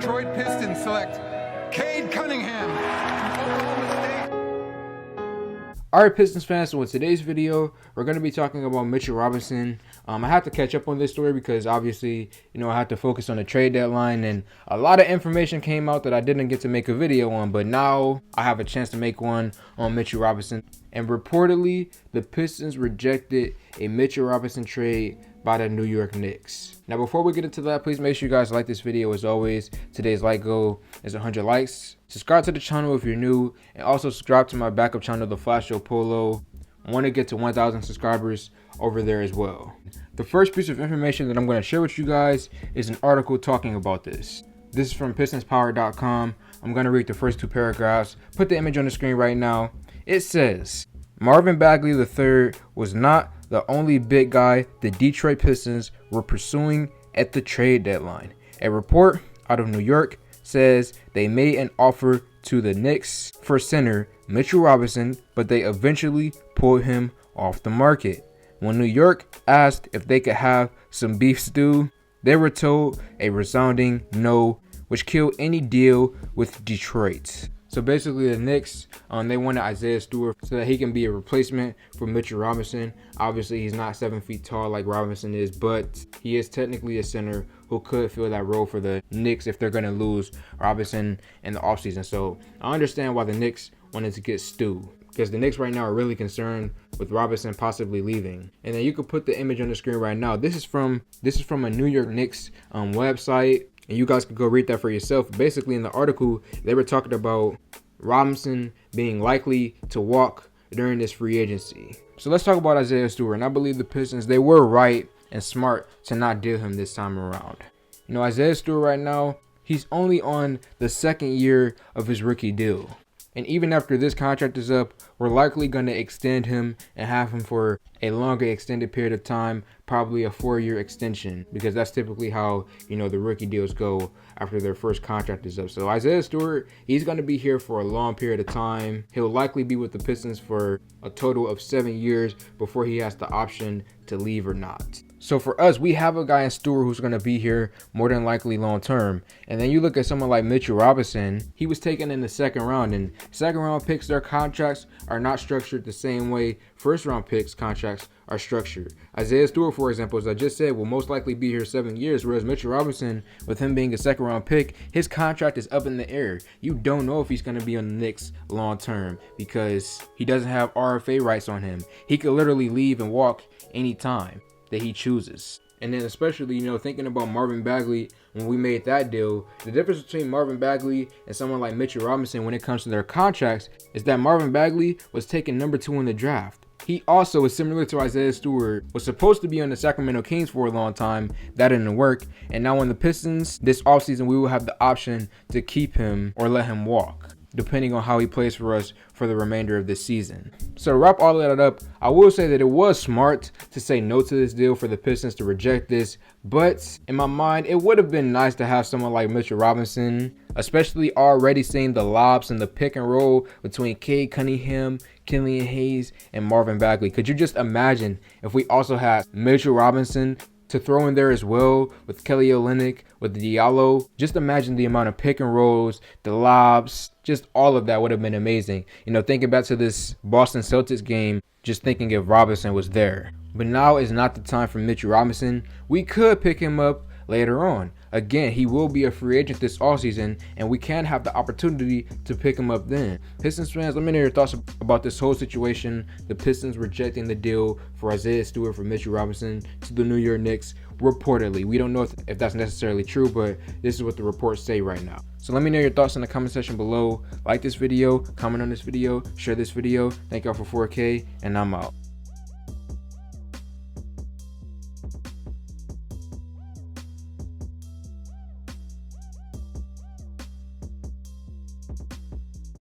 Detroit Pistons select Cade Cunningham from Oklahoma State. Alright, Pistons fans, so in today's video, we're going to be talking about Mitchell Robinson. I had to catch up on this story because obviously, I had to focus on the trade deadline, and a lot of information came out that I didn't get to make a video on, but now I have a chance to make one on Mitchell Robinson. And reportedly, the Pistons rejected a Mitchell Robinson trade by the New York Knicks. Now, before we get into that, please make sure you guys like this video. As always, today's like goal is 100 likes. Subscribe to the channel if you're new, and also subscribe to my backup channel, The Flash Show Polo. I want to get to 1,000 subscribers over there as well. The first piece of information that I'm going to share with you guys is an article talking about this. This is from PistonsPower.com. I'm going to read the first two paragraphs. Put the image on the screen right now. It says, Marvin Bagley III was not the only big guy the Detroit Pistons were pursuing at the trade deadline. A report out of New York says they made an offer to the Knicks for center Mitchell Robinson, but they eventually pulled him off the market. When New York asked if they could have some beef stew, they were told a resounding no, which killed any deal with Detroit. So basically, the Knicks, they wanted Isaiah Stewart so that he can be a replacement for Mitchell Robinson. Obviously, he's not 7 feet tall like Robinson is, but he is technically a center who could fill that role for the Knicks if they're going to lose Robinson in the offseason. So I understand why the Knicks wanted to get Stu, because the Knicks right now are really concerned with Robinson possibly leaving. And then you can put the image on the screen right now. This is from a New York Knicks website. And you guys can go read that for yourself. Basically, in the article, they were talking about Robinson being likely to walk during this free agency. So let's talk about Isaiah Stewart. And I believe the Pistons, they were right and smart to not deal him this time around. Isaiah Stewart right now, he's only on the second year of his rookie deal. And even after this contract is up, we're likely going to extend him and have him for a longer extended period of time, probably a 4-year extension, because that's typically how, the rookie deals go after their first contract is up. So Isaiah Stewart, he's going to be here for a long period of time. He'll likely be with the Pistons for a total of 7 years before he has the option to leave or not. So for us, we have a guy in Stewart who's going to be here more than likely long term. And then you look at someone like Mitchell Robinson. He was taken in the second round, and second round picks, their contracts are not structured the same way first round picks contracts are structured. Isaiah Stewart, for example, as I just said, will most likely be here 7 years, whereas Mitchell Robinson, with him being a second round pick, his contract is up in the air. You don't know if he's going to be on the Knicks long term because he doesn't have RFA rights on him. He could literally leave and walk anytime that he chooses. And then especially, thinking about Marvin Bagley, when we made that deal, the difference between Marvin Bagley and someone like Mitchell Robinson when it comes to their contracts is that Marvin Bagley was taken number 2 in the draft. He also is similar to Isaiah Stewart, was supposed to be on the Sacramento Kings for a long time. That didn't work. And now on the Pistons, this offseason, we will have the option to keep him or let him walk, depending on how he plays for us for the remainder of this season. So to wrap all of that up, I will say that it was smart to say no to this deal for the Pistons to reject this, but in my mind, it would have been nice to have someone like Mitchell Robinson, especially already seeing the lobs and the pick and roll between Cade Cunningham, Killian Hayes, and Marvin Bagley. Could you just imagine if we also had Mitchell Robinson to throw in there as well with Kelly Olynyk, with Diallo? Just imagine the amount of pick and rolls, the lobs, just all of that would have been amazing. Thinking back to this Boston Celtics game, just thinking if Robinson was there. But now is not the time for Mitchell Robinson. We could pick him up later on. Again, he will be a free agent this offseason, and we can have the opportunity to pick him up then. Pistons fans, let me know your thoughts about this whole situation. The Pistons rejecting the deal for Isaiah Stewart for Mitchell Robinson to the New York Knicks, reportedly. We don't know if that's necessarily true, but this is what the reports say right now. So let me know your thoughts in the comment section below. Like this video, comment on this video, share this video. Thank y'all for 4K, and I'm out.